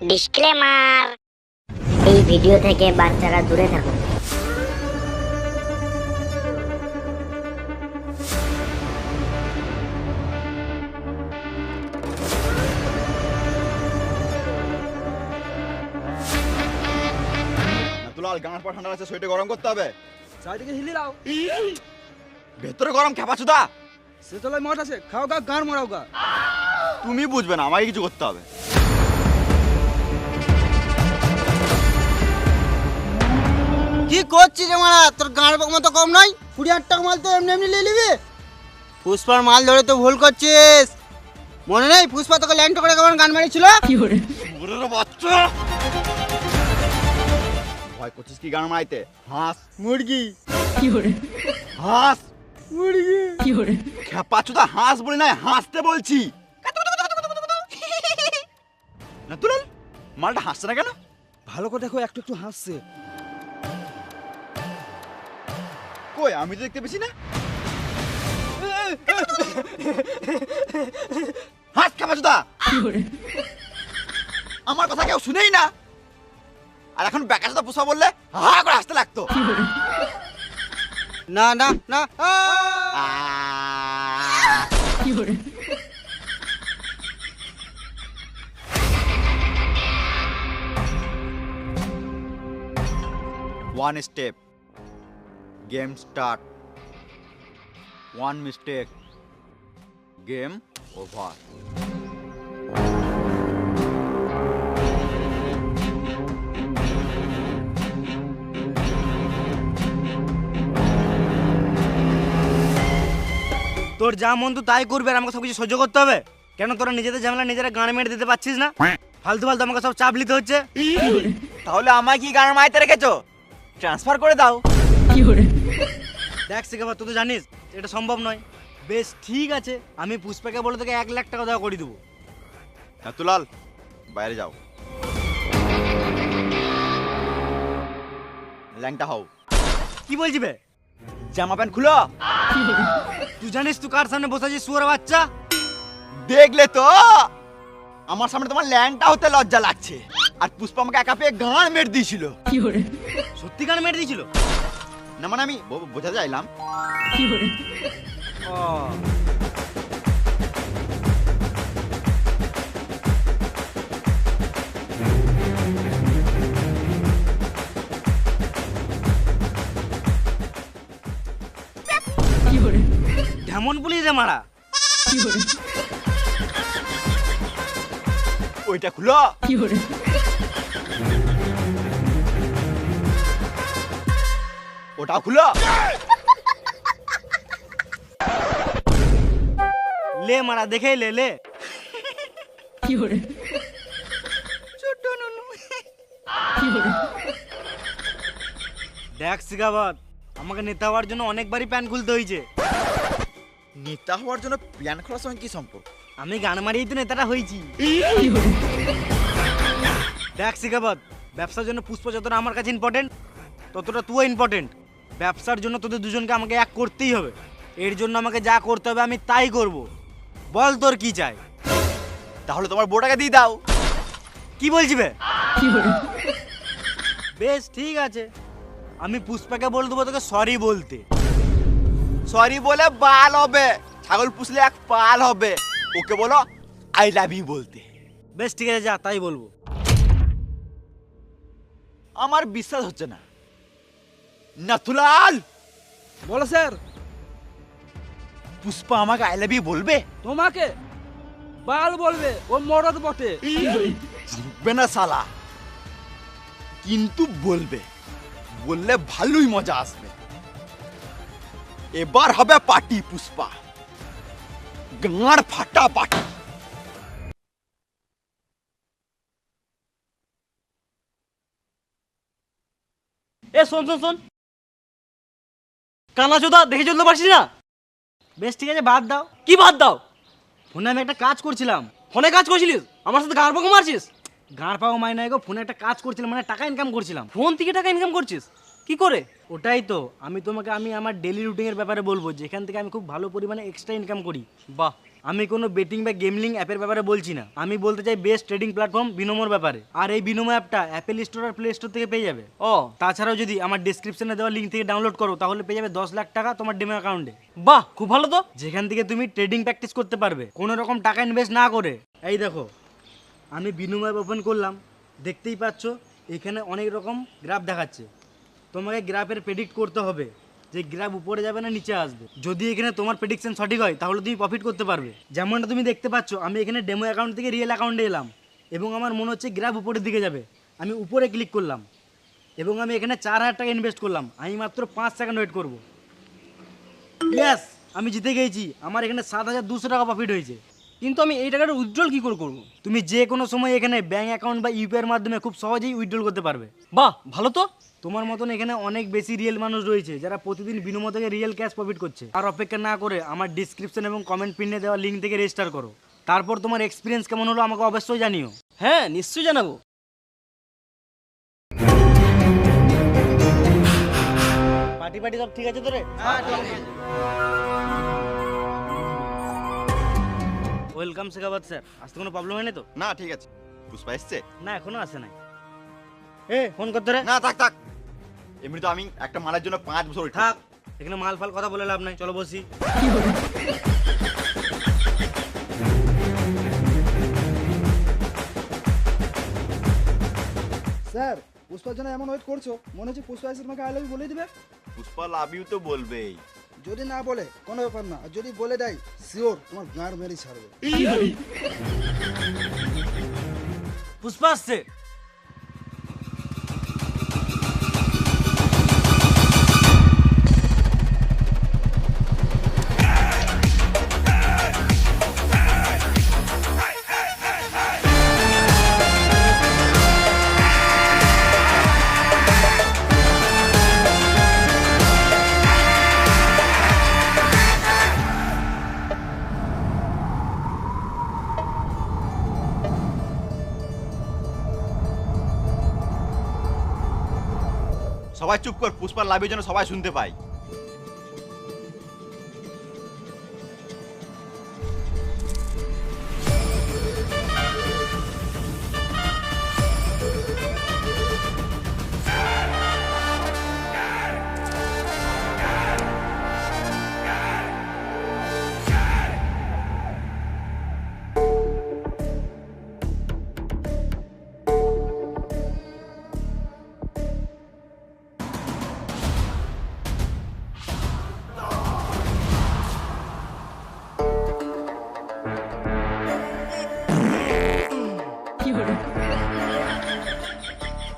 Disclaimer, এই video থেকে বাচ্চারা দূরে থাকুন। নাতুলাল গাঁর পর ঠান্ডা আছে, সোয়েটার গরম করতে হবে। চারিদিকে হিলি দাও। ভেতরে গরম খেপাচুদা। সে তলায় মঠ আছে, খাও গা, গান মারাও গা। তুমি বুঝবে না, আমাকে কিছু করতে হবে। কি করছিস রে মারা? তোর গাঁর মতো কম নয়। 20,000 টাকা মাল তো এমনি এমনি নিয়ে নিবি। পুষ্পার মাল ধরে তো ভুল করছিস। মনে নেই পুষ্পা তোকে ল্যান্ড করে কেমন গান মারিছিল? ওরে বাচ্চা, ভয় করছিস কি গান মারাইতে? হাঁস মুরগি, হাঁস মুরগি। খেপাচুদা, হাঁস বলি না, হাসতে বলছি। নাতুলাল মালটা হাসছে না কেন? ভালো করে দেখো, একটু একটু হাসছে। কই, আমি তো দেখতে পেছি না। হাঁস খেপাচুদা, আমার কথা কেউ শুনেই না। আর এখন বেকারটা পুষা বললে হা করে হাসতে লাগতো। না না না, One step, game start. One mistake, game over. তোর যা মন তো তাই করবে, আর আমাকে সব কিছু সহ্য করতে হবে কেন? তোরা নিজেদের ঝামেলা নিজেরা গান মেরে দিতে পারছিস না? ফালতু ফালতু আমাকে সব চাপ নিতে হচ্ছে। তাহলে আমায় কি গান মাইতে রেখেছো? ট্রান্সফার করে দাও। দেখ শিখাবার, তুই তো জানিস এটা সম্ভব নয়। বেশ ঠিক আছে, আমি পুষ্পাকে বলে তোকে 1,00,000 টাকা দেওয়া করে দেবো। নাতুলাল বাইরে যাও, ল্যাংটা হও। কি বলছি বে? জামা প্যান্ট খুলো। তুই জানিস তুই কার সামনে বসে আছিস, শুয়োর বাচ্চা? দেখলে তো, আমার সামনে তোমার ল্যাংটা হতে লজ্জা লাগছে। আর পুষ্পা আমাকে একা পেয়ে গান মেরে দিয়েছিল। সত্যি গান মেরে দিয়েছিল? না মানে আমি বোঝা যাইলাম। ও, কেমন পুলিশ রে মারা? ওইটা খুলো। ওটা খুলো। লে মারা, দেখেই লে লে। দেখ শিখাবাদ, আমাকে নেতা হওয়ার জন্য অনেকবারই প্যান খুলতে হয়েছে। নেতা হওয়ার জন্য প্ল্যান খোলার সঙ্গে কি সম্পর্ক? আমি গান মারিয়েই তো নেতাটা হয়েছি। দেখ শিখাবাদ, ব্যবসার জন্য পুষ্প যতটা আমার কাছে ইম্পর্টেন্ট, ততটা তুইও ইম্পর্টেন্ট। ব্যবসার জন্য তোদের দুজনকে আমাকে এক করতেই হবে। এর জন্য আমাকে যা করতে হবে আমি তাই করব। বল তোর কি চাই? তাহলে তোমার বউটাকে দিয়ে দাও। কি বলছি বে? বেশ ঠিক আছে, আমি পুষ্পাকে বলে দেবো তোকে সরি বলতে। সরি বলে বাল হবে, ছাগল পুষলে এক পাল হবে। ওকে বলো আই লাভ ইউ বলতে। বেশ ঠিক আছে, যা তাই বলবো। আমার বিশ্বাস হচ্ছে না। নাথুলাল, বলো স্যার। পুষ্পা আমাকে আই লাভ ইউ বলবে? তোমাকে বাল বলবে, ও মরদ বটে। বলবে না শালা, কিন্তু বলবে। বললে ভালোই মজা আসবে। এবার হবে পার্টি পুষ্পা, গাঁড় ফাটা পার্টি। এ শোন শোন শোন, কানা চোদা, দেখে চলতে পারছিস না? বেশ ঠিক আছে, বাদ দাও। কি বাদ দাও? ফোনে আমি একটা কাজ করছিলাম। ফোনে কাজ করছিলিস? আমার সাথে গাঁড় পাকা মারছিস? গাঁড় পাকা মাই নাই গো, ফোনে একটা কাজ করছিলাম, মানে টাকা ইনকাম করছিলাম। ফোন থেকে টাকা ইনকাম করছিস? কি করে? ওটাই তো আমি তোমাকে আমার ডেইলি রুটিনের ব্যাপারে বলবো, যেখান থেকে আমি খুব ভালো পরিমাণে এক্সট্রা ইনকাম করি। বাহ, আমি কোনো বেটিং বা গেমলিং অ্যাপের ব্যাপারে বলছি না, আমি বলতে চাই বেস্ট ট্রেডিং প্ল্যাটফর্ম বিনোমোর ব্যাপারে। আর এই বিনোমো অ্যাপটা অ্যাপেল স্টোর আর প্লে স্টোর থেকে পেয়ে যাবে। তাছাড়াও যদি আমার ডেসক্রিপশনে দেওয়া লিঙ্ক থেকে ডাউনলোড করো তাহলে পেয়ে যাবে 10 লাখ টাকা তোমার ডেমো অ্যাকাউন্টে। বাহ, খুব ভালো তো। যেখান থেকে তুমি ট্রেডিং প্র্যাকটিস করতে পারবে কোনো রকম টাকা ইনভেস্ট না করে। এই দেখো, আমি বিনোমো অ্যাপ ওপেন করলাম, দেখতেই পাচ্ছ এখানে অনেক রকম গ্রাফ দেখাচ্ছে। তোমাকে গ্রাফের প্রেডিক্ট করতে হবে যে গ্রাফ উপরে যাবে না নিচে আসবে। যদি এখানে তোমার প্রেডিকশন সঠিক হয় তাহলে তুমি প্রফিট করতে পারবে। যেমনটা তুমি দেখতে পাচ্ছ, আমি এখানে ডেমো অ্যাকাউন্ট থেকে রিয়েল অ্যাকাউন্টে এলাম এবং আমার মনে হচ্ছে গ্রাফ উপরের দিকে যাবে। আমি উপরে ক্লিক করলাম এবং আমি এখানে 4,000 টাকা ইনভেস্ট করলাম। আমি মাত্র 5 সেকেন্ড ওয়েট করব। ইয়েস, আমি জিতে গেছি। আমার এখানে 7,200 টাকা প্রফিট হয়েছে। কিন্তু আমি এই টাকাটা উইথড্রল কি করে করবো? তুমি যে কোনো সময় এখানে ব্যাঙ্ক অ্যাকাউন্ট বা ইউপিআইয়ের মাধ্যমে খুব সহজেই উইথড্রল করতে পারবে। বাহ, ভালো তো। তোমার মতন এখানে অনেক বেশি রিয়েল মানুষ রয়েছে যারা প্রতিদিন বিনোমো থেকে রিয়েল ক্যাশ প্রফিট করছে। আর অপেক্ষা না করে আমার ডিসক্রিপশন এবং কমেন্ট পিনে দেওয়া লিঙ্ক থেকে রেজিস্টার করো। তারপর তোমার এক্সপিরিয়েন্স কেমন হলো আমাকে অবশ্যই জানিও। হ্যাঁ, নিশ্চয়ই জানাবো। পার্টি সব ঠিক আছে তো রে? Welcome Shekhabad sir. আসতে কোনো প্রবলেম হয়নি তো? না ঠিক আছে। পুষ্পা এসছে? না, এখনো আসে নাই। ফোন করতে রে। না থাক থাক, এমনি তো আমি একটা মালের জন্য 5 বছর wait থাক, এখানে মাল ফাল কথা বলে লাভ নাই, চলো বসি। স্যার, পুষ্পার জন্য এমন ওয়েট করছো, মনে হচ্ছে পুষ্পা এসে তোমাকে আই লাভ ইউ বলে দিবে। পুষ্পা লাভ ইউ তো বলবেই। যদি না বলে কোনো ব্যাপার না, আর যদি বলে দেয় শিওর তোমার গাঁড় মেরে ছাড়বে। পুষ্পা আসছে। সবাই চুপ কর, পুষ্পার লাভ ইউ যেন সবাই শুনতে পায়।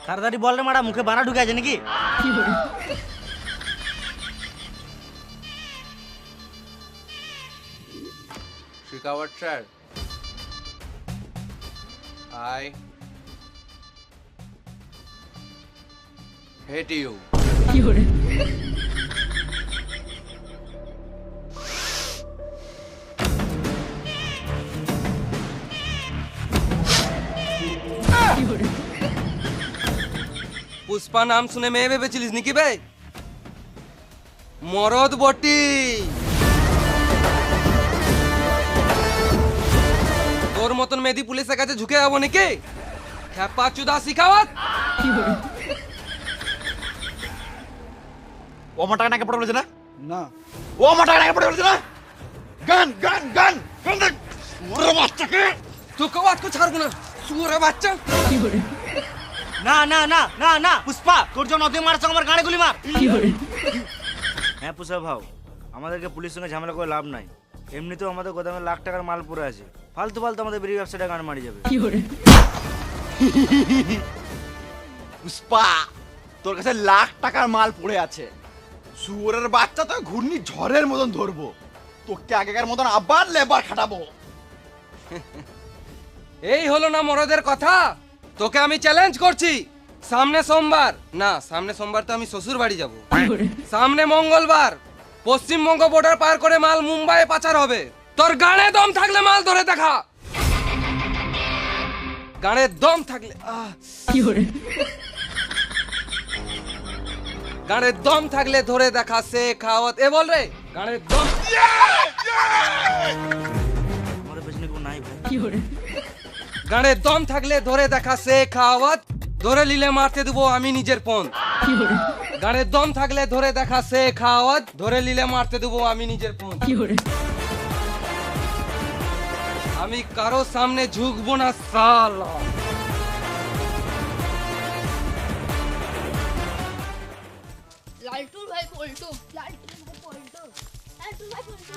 তাড়াতাড়ি বল রে মারা, মুখে বানা ঢুকে আছে নাকি? Shekhawat sir, I hate you. Pushpa নাম শুনে মেয়ে ভেবেছিলিস নাকি ভাই? মরদ বটি। তোর মতন মেয়েদি পুলিশের কাছে ঝুঁকে যাবো নাকি? খ্যাপা চুদা শিখাওয়াত। ও আমার টাকা নাকি পড়ে বলেছে না? না, ও আমার টাকা নাকি পড়ে বলেছে না? গান গান গান গান দে। ওরে বাচ্চাকে তোকে আজকে ছাড়বো না, শুয়োরের বাচ্চা। না না না না না, পুষ্পা তোর জন্য অতি মারছ, আমার গাড়ি গুলি মার। হ্যাঁ পুষ্পা ভাও, আমাদেরকে পুলিশের সঙ্গে ঝামেলা করে লাভ নাই। এমনিতেও আমাদের গোদামে লাখ টাকার মাল পড়ে আছে, ফালতু ফালতু আমাদের বেরিয়ে ব্যবসাটা গান মারি যাবে। পুষ্পা, তোর কাছে লাখ টাকার মাল পড়ে আছে, শুয়োরের বাচ্চা তো ঘূর্ণি ঝড়ের মতন ধরবো, তোকে আগেকার মতন আবার লেবার খাটাবো। এই হলো না মরদের কথা। তোকে আমি চ্যালেঞ্জ করছি, সামনে সোমবার না, সামনে সোমবার তো আমি শ্বশুর বাড়ি যাব, সামনে মঙ্গলবার পশ্চিমবঙ্গ বর্ডার পার করে মাল মুম্বাইয়ে পাচার হবে। তোর গানে দম থাকলে মাল ধরে দেখা, গানে দম থাকলে গানের দম থাকলে ধরে দেখা। সে খাওয়াত এ বল রে, গানের দম। গাড়ের দম থাকলে ধরে দেখা শেখ আওয়াজ, ধরে নিলে মারতে দেবো আমি নিজের পণ। গাড়ের দম থাকলে ধরে দেখা শেখ আওয়াজ, ধরে নিলে মারতে দেবো আমি নিজের পণ। আমি কারো সামনে ঝুঁকবো না সালা। লালটু ভাই পল্টু, লালটু ভাই পল্টু, লালটু ভাই পল্টু।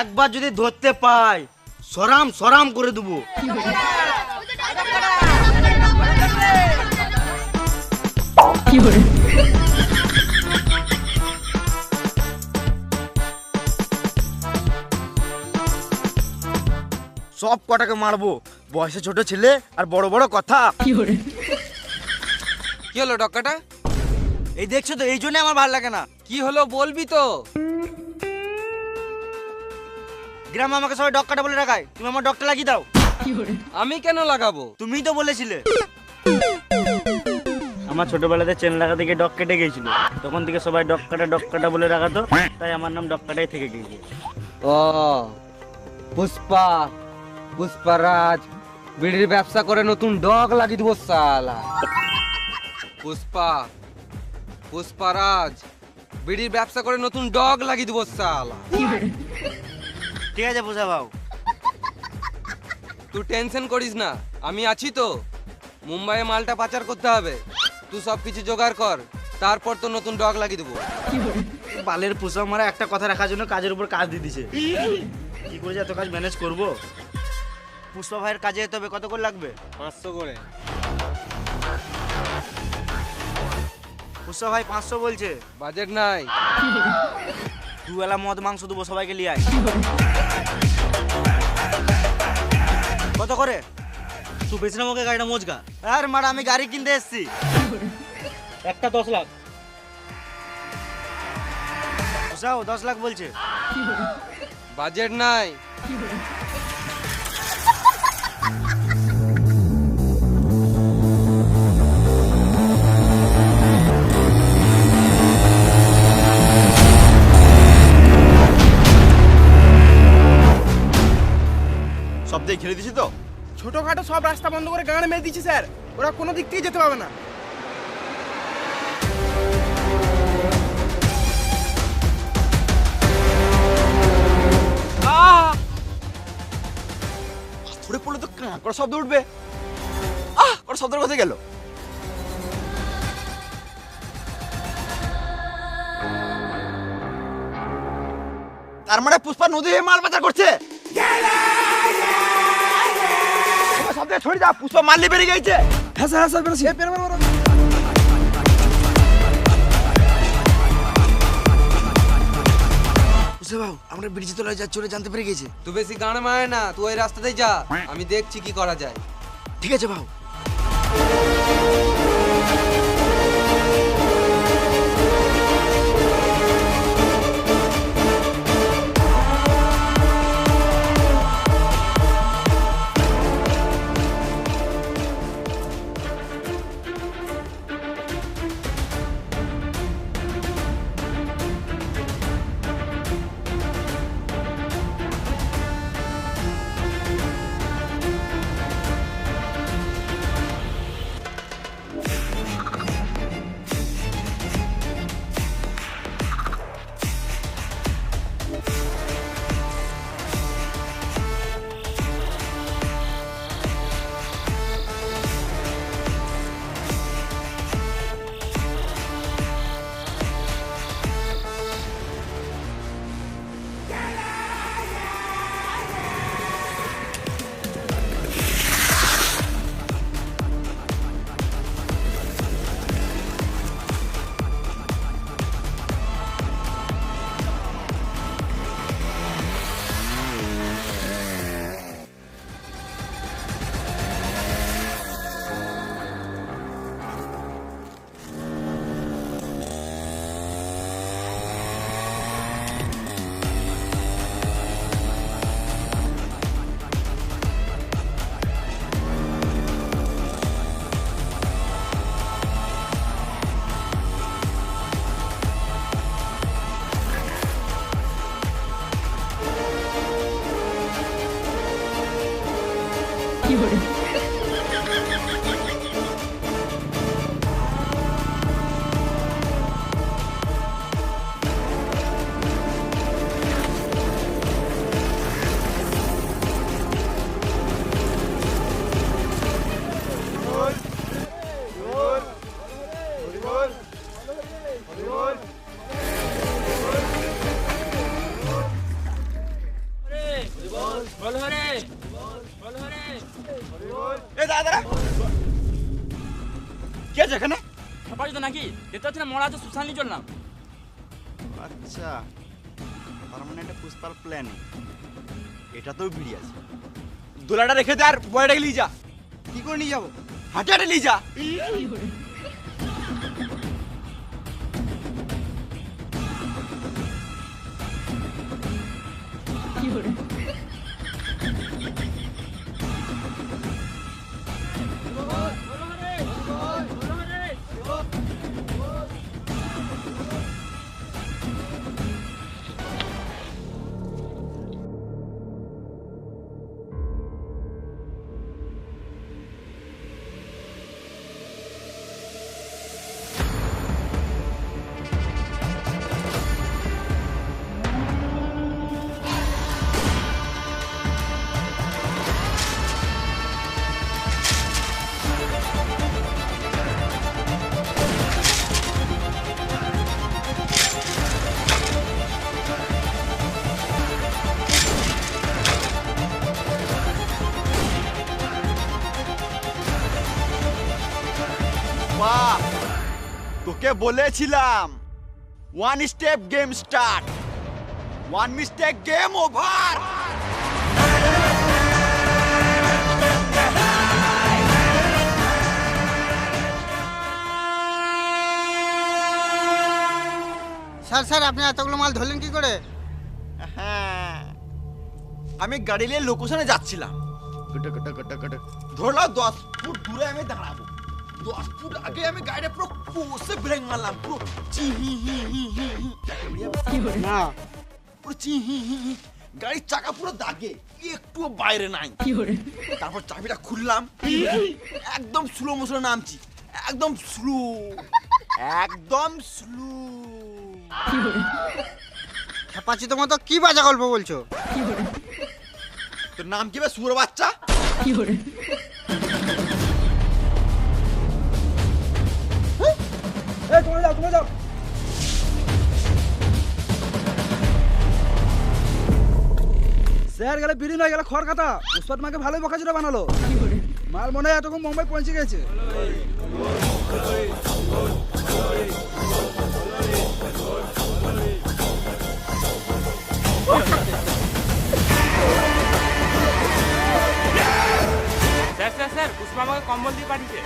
একবার যদি ধরতে পাই সরাম সরাম করে দেবো। সব কটাকে মারবো, বয়সে ছোট ছেলে আর বড় বড় কথা। কি হলো ডক্কাটা? এই দেখছো তো, এই জন্য আমার ভালো লাগে না। কি হলো বলবি তো? গ্রামে আমাকে সবাই ডক্কাটা বলে রাখায়, তুমি আমার ডক্টর লাগিয়ে দাও। আমি কেন লাগাবো? তুমিই তো বলেছিলে। আমার ছোটবেলাতে চেন লাগাতে গিয়ে ডক কেটে গিয়েছিল, তখন থেকে সবাই ডক্কাটা বলে রাখাতো, তাই আমার নাম ডক্কাটাই থেকে গিয়েছে। ও পুষ্পা, পুষ্পারাজ বিড়ির ব্যবসা করে নতুন ডগ লাগিয়ে দেবো সালা। পুষ্পা, পুষ্পারাজ বিড়ির ব্যবসা করে নতুন ডগ লাগিয়ে দেবো সালা। ঠিক আছে বুঝা ভাও। তুই টেনশন করিস না, আমি আছি তো। মুম্বাইয়ে মালটা পাচার করতে হবে, তুই সব কিছু জোগাড় কর, তারপর তো নতুন ডগ লাগিয়ে দেবো। বালের পুষা মারা একটা কথা রাখার জন্য কাজের উপর কাজ দিয়ে দিছে। কি করে যে এত কাজ ম্যানেজ করব? পুষ্পা ভাইয়ের কাজে যেতে হবে, কত করে লাগবে? 500 করে। পুষ্পা ভাই 500 বলছে। বাজেট নাই। দুবেলা মদ মাংস দেবো, সবাইকে লিয়ে আয়। কত করে? তুই বেশি নামকে গাড়িটা মজগা। আর মারা আমি গাড়ি কিনতে এসেছি। একটা 10 লাখ। বুঝাও 10 লাখ বলছে। বাজেট নাই। সব দিয়ে ঘিরে দিছি তো। ছোটখাটো সব রাস্তা বন্ধ করে গান মেরে দিচ্ছে স্যার, ওরা কোনো দিক থেকে যেতে পারবে না। ধরে পড়লে তো কাঁ করে শব্দ উঠবে। করে শব্দের কোথায় গেল? তার মানে পুষ্পা নদী হয়ে মাল পাচার করছে। শব্দ ছড়ে যা, পুষ্পা মাল্লি বেরিয়ে গেছে। হ্যাঁ স্যার বেরোছি। আমরা ব্রিজ তলায় যাচ্ছি, ওরা জানতে পেরে গেছে। তুই বেশি গান মারে না, তুই ওই রাস্তাতেই যা, আমি দেখছি কি করা যায়। ঠিক আছে ভাও। দেখতে পাচ্ছি না মরা আছে শ্মশান নিয়ে চললাম। আচ্ছা, তার মানে একটা পুষ্পার প্ল্যান, এটাতেও ভিড়ি আছে। দোলাটা রেখে দে আর বয়টাকে নিয়ে যা। কি করে নিয়ে যাবো? হাঁটে হাঁটে নিয়ে যা। বাহ, তোকে বলেছিলাম one step game start, one mistake game over. Sir sir আপনি এতগুলো মাল ধরলেন কি করে? হ্যাঁ, আমি গাড়ি নিয়ে লোকেশনে যাচ্ছিলাম, ধরলাম 10 ফুট দূরে আমি দাঁড়াবো, 10 ফুট আগে আমি গাড়িটা পুরো কষে ব্রেক মারলাম, পুরো চিহি হি হি হি হি। না পুরো চিহি হি হি। গাড়ির চাকা পুরো দাগে, একটুও বাইরে নাই। তারপর চাবিটা খুললাম, একদম স্লো মোশনে নামছি, একদম স্লো, একদম স্লো। খেপাচ্ছি তোমার তো কি বাজে গল্প বলছো? তোর নাম কি বে সুর বাচ্চা? এই তোমরা যাও, তোমরা যাও। স্যার গেলে বিড়ি নয়, গেলে খড় খাতা। পুষ্পা তোমাকে ভালোই বকাঝকা বানালো। মাল মনে হয় এতক্ষণ মুম্বাই পৌঁছে গেছে। স্যার স্যার স্যার পুষ্পা আমাকে কম্বল দিয়ে পাঠিয়েছে।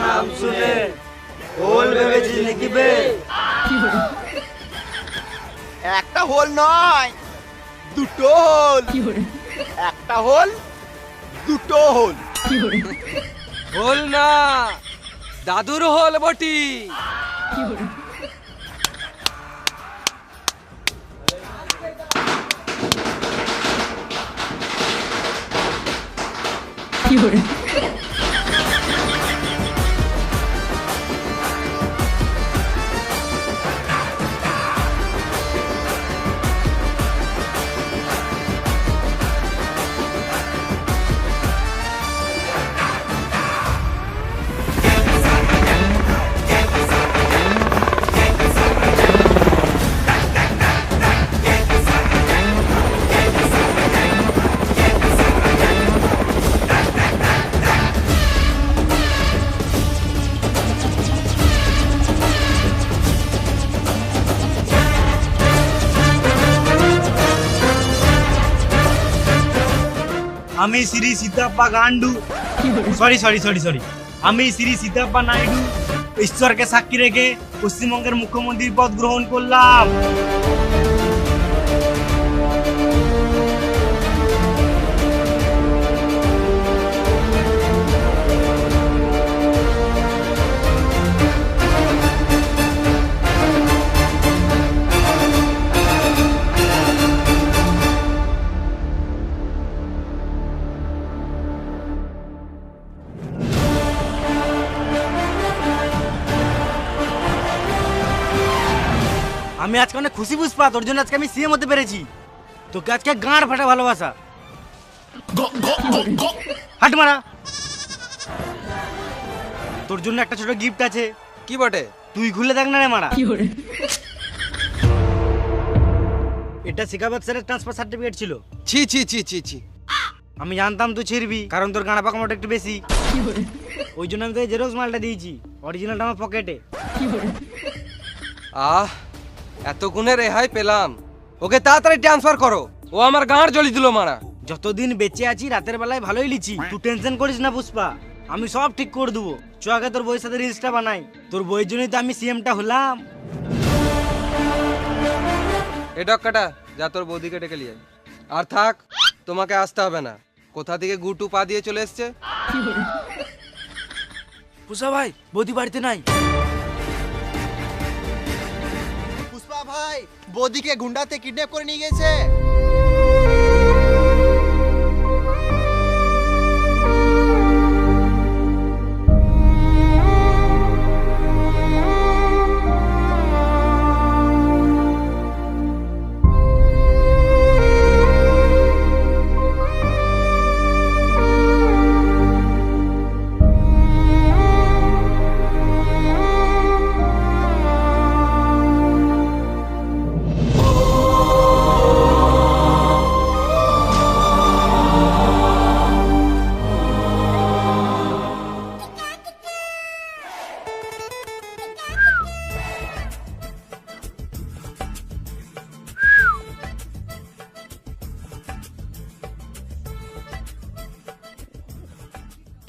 নাম শুনে হোল ভেবেছিস নাকি বে? একটা হোল নয়, দুটো হোল। একটা হোল, দুটো হোল। হোল না, দাদুর হোল বটি। আমি শ্রী সীতাপ্পা গান্ডু, সরি সরি সরি সরি আমি শ্রী সীতাপ্পা নাইডু ঈশ্বরকে সাক্ষী রেখে পশ্চিমবঙ্গের মুখ্যমন্ত্রীর পদ গ্রহণ করলাম। আমি আজকে অনেক খুশি পুষ্পা, তোর জন্য আজকে আমি সিএম হতে পেরেছি। তোকে আজকে গাঁড় ফাটা ভালোবাসা। হাট মারা, তোর জন্য একটা ছোট গিফট আছে। কি বটে? তুই খুলে দেখ না রে মারা। এটা শিকাবাদ স্যারের ট্রান্সফার সার্টিফিকেট ছিল। ছি ছি ছি ছি ছি। আমি জানতাম তুই ছিড়বি, কারণ তোর গাঁড়া পাকামোটা একটু বেশি। ওই জন্য আমি তোকে জেরক্স মালটা দিয়েছি, অরিজিনালটা আমার পকেটে। আহ, এতক্ষণে রেহাই পেলাম। ওকে তাড়াতাড়ি ট্রান্সফার করো, ও আমার গাঁড় জ্বলি দিল মারা। যতদিন বেঁচে আছি রাতের বেলায় ভালোই লিছি, তুই টেনশন করিস না পুষ্পা, আমি সব ঠিক করে দেবো। চ আগে তোর বইয়ের সাথে রিলসটা বানাই, তোর বইয়ের জন্যই তো আমি সিএমটা হলাম। এ ডক্কাটা, যা তোর বৌদিকে ডেকে নিয়ে আয়। আর থাক, তোমাকে আসতে হবে না। কোথা থেকে গুটু পা দিয়ে চলে এসছে। পুষা ভাই, বৌদি বাড়িতে নাই। পুষ্পা ভাই, বৌদিকে গুন্ডাতে কিডন্যাপ করে নিয়ে গেছে।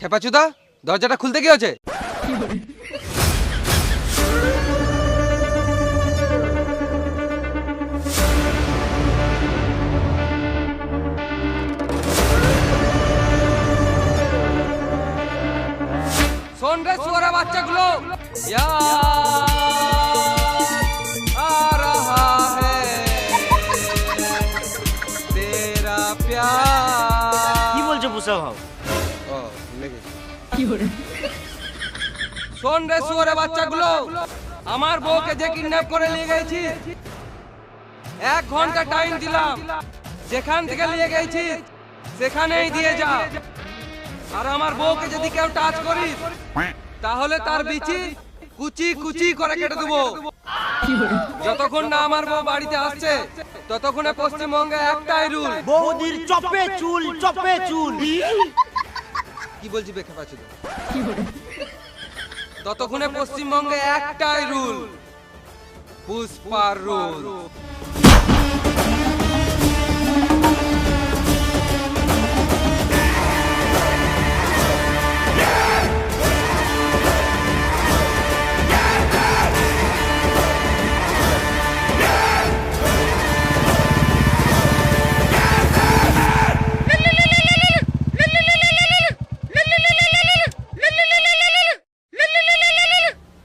খেপাচুদা, দরজাটা খুলতে কি হচ্ছে? শোন রে সুয়ারা বাচ্চাগুলো, आ रहा है तेरा प्यार। কি বলছো পুষা ভাও? ও, ভুলে গেছি। শোন রে সুয়ারা বাচ্চাগুলো, আমার বউকে যে কিডন্যাপ করে নিয়ে গেছি, 1 ঘন্টা টাইম দিলাম। যেখান থেকে নিয়ে গেছি সেখানেই দিয়ে যা। আর আমার বউকে যদি কেউ টাচ করিস, তাহলে তার বিচি কুচি কুচি করে কেটে দেবো। যতক্ষণ না আমার বউ বাড়িতে আসছে, ততক্ষণে পশ্চিমবঙ্গে একটাই রুল। বৌদির চপে চুল, চপে চুল। কি বলছি বেখা পাচ্ছি? ততক্ষণে পশ্চিমবঙ্গে একটাই রুল, পুষ্পার রুল।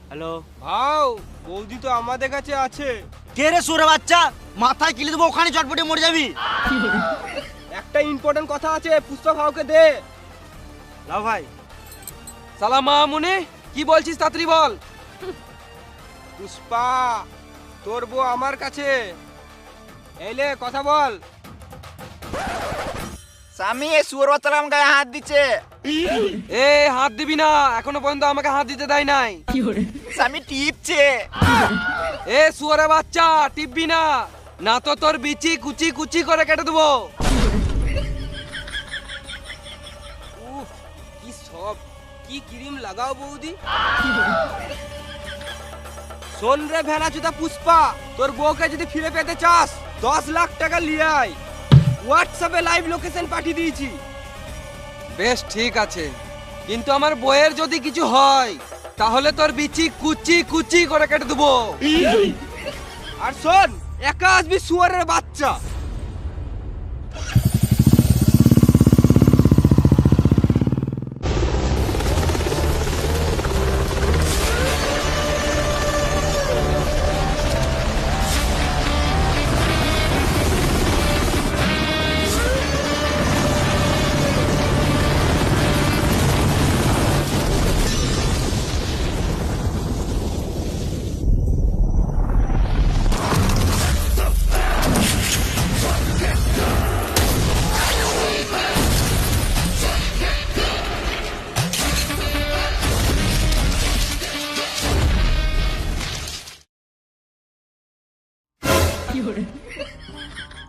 হ্যালো ভাও, বৌদি তো আমাদের কাছে আছে। কে রে সুরে বাচ্চা, মাথায় কিলে দেবো, ওখানে চটপটে মরে যাবি। একটা ইম্পর্টেন্ট কথা আছে, পুষ্পা ভাওকে দে। লাও ভাই। সালাম মামুনি, কি বলছিস তাড়াতাড়ি বল। পুষ্পা, তোর বউ আমার কাছে। এলে কথা বল। স্বামী, এই সুয়ার বাচ্চারা আমার গায়ে হাত দিচ্ছে। এ হাত দিবি না, এখনো পর্যন্ত আমাকে হাত দিতে দেয় নাই। স্বামী টিপছে। এ সুয়ারে বাচ্চা, টিপবি না, না তো তোর বিচি কুচি কুচি করে কেটে দেবো। উফ, কি সব, কি ক্রিম লাগাও বৌদি। শোন রে ভেড়াচুদা পুষ্পা, তোর বউকে যদি ফিরে পেতে চাস, 10 লাখ টাকা নিয়ে আয়। হোয়াটসঅ্যাপে লাইভ লোকেশন পাঠিয়ে দিয়েছি। বেশ ঠিক আছে, কিন্তু আমার বইয়ের যদি কিছু হয়, তাহলে তোর বিচি কুচি কুচি করে কেটে দেবো। আর শোন, একা আসবি শুয়ারের বাচ্চা।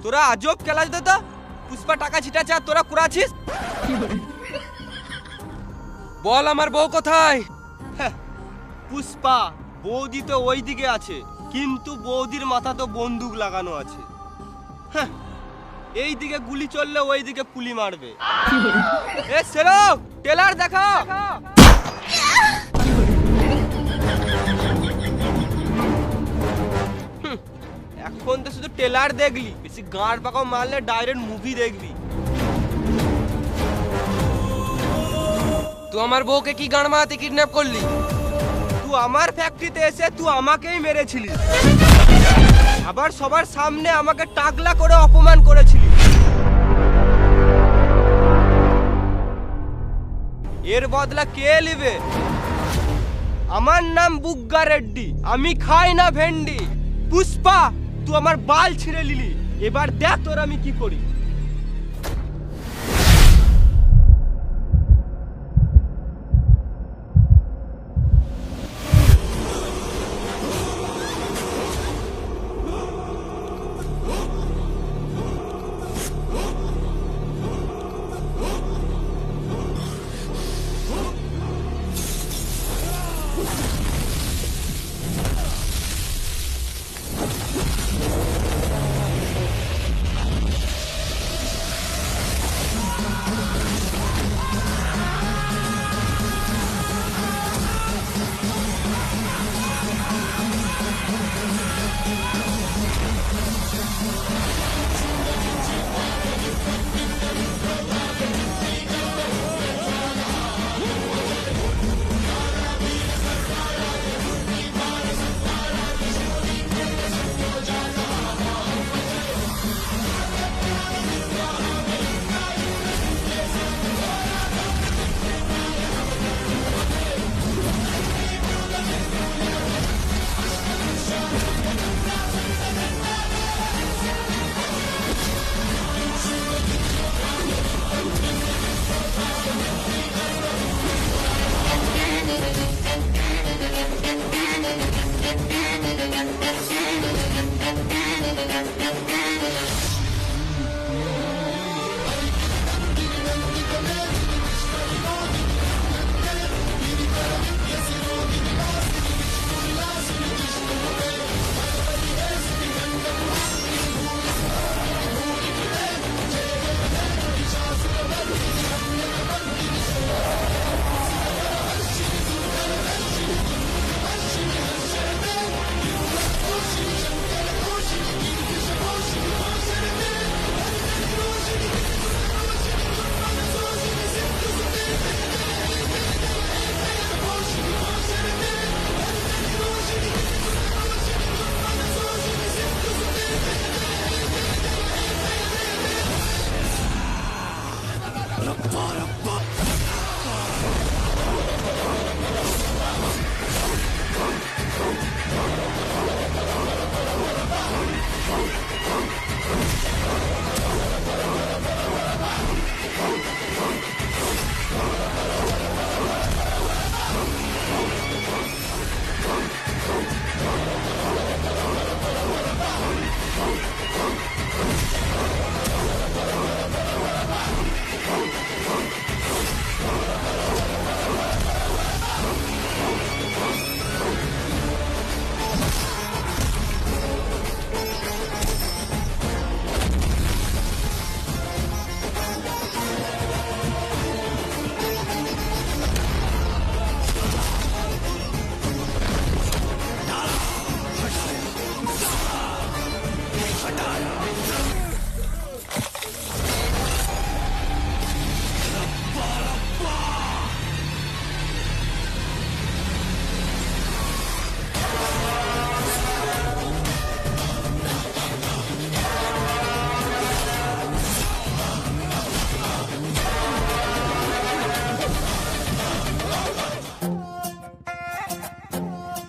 তোরা আজব খেলা যেত তো পুষ্পা টাকা ছিটাচ্ছে আর তোরা কুড়াছিস। বল আমার বউ কোথায়? পুষ্পা বৌদি তো ওই দিকে আছে, কিন্তু বৌদির মাথা তো বন্দুক লাগানো আছে। হ্যাঁ, এই দিকে গুলি চললে ওই দিকে পুলি মারবে। এ সেরো টেলার দেখো। এখন তো শুধু টেলার দেখলি, বেশি গাঁড় পাকাও মারলে ডাইরেক্ট মুভি দেখবি। তুই আমার বউকে কি গান মারাতে কিডন্যাপ করলি? তুই আমার ফ্যাক্টরিতে এসে তুই আমাকেই মেরেছিলিস, আবার সবার সামনে আমাকে টাকলা করে অপমান করেছিলি। এর বদলা কে নেবে? আমার নাম বুগ্গা রেড্ডি, আমি খাই না ভেন্ডি। পুষ্পা তুই আমার বাল ছিঁড়ে নিলি, এবার দেখ তোর আমি কি করি।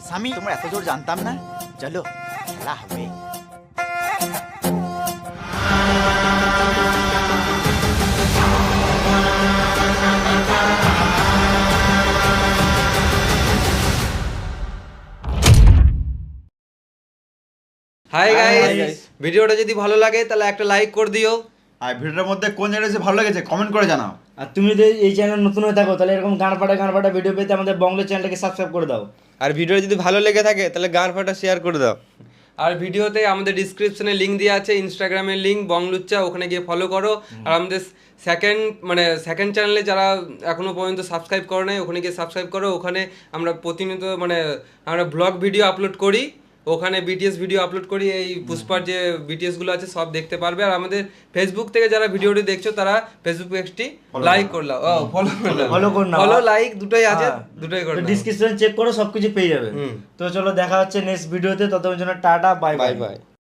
স্বামী তোমরা এত জোর জানতাম না, চলো খেলা হবে। হাই গাইস, ভিডিওটা যদি ভালো লাগে তাহলে একটা লাইক করে দিও। আর ভিডিওটার মধ্যে কোন জায়গাটা ভালো লেগেছে কমেন্ট করে জানাও। আর তুমি যদি এই চ্যানেল নতুন হয়ে থাকো তাহলে এরকম গান ফাটা ভিডিও পেতে আমাদের বংলো চ্যানেলটাকে সাবস্ক্রাইব করে দাও। আর ভিডিও যদি ভালো লেগে থাকে তাহলে গান ফাটা শেয়ার করে দাও। আর ভিডিওতে আমাদের ডিসক্রিপশনে লিঙ্ক দেওয়া আছে, ইনস্টাগ্রামের লিঙ্ক বংলুচ্চা, ওখানে গিয়ে ফলো করো। আর আমাদের সেকেন্ড চ্যানেলে যারা এখনো পর্যন্ত সাবস্ক্রাইব করে নাই ওখানে গিয়ে সাবস্ক্রাইব করো। ওখানে আমরা প্রতিনিয়ত আমরা ব্লগ ভিডিও আপলোড করি, ওখানে বিটিএস ভিডিও আপলোড করি। এই পুষ্পার যে বিটিএসগুলো আছে সব দেখতে পারবে। আর আমাদের ফেসবুক থেকে যারা ভিডিওটি দেখছো তারা ফেসবুক পেজটি লাইক করলাম, ফলো করে নাও, ফলো লাইক দুটোই আছে, দুটোই করে নাও। ডিসক্রিপশন চেক করো, সবকিছু পেয়ে যাবে। তো চলো দেখা হচ্ছে নেক্সট ভিডিওতে, ততক্ষণ জন্য টাটা, বাই বাই বাই।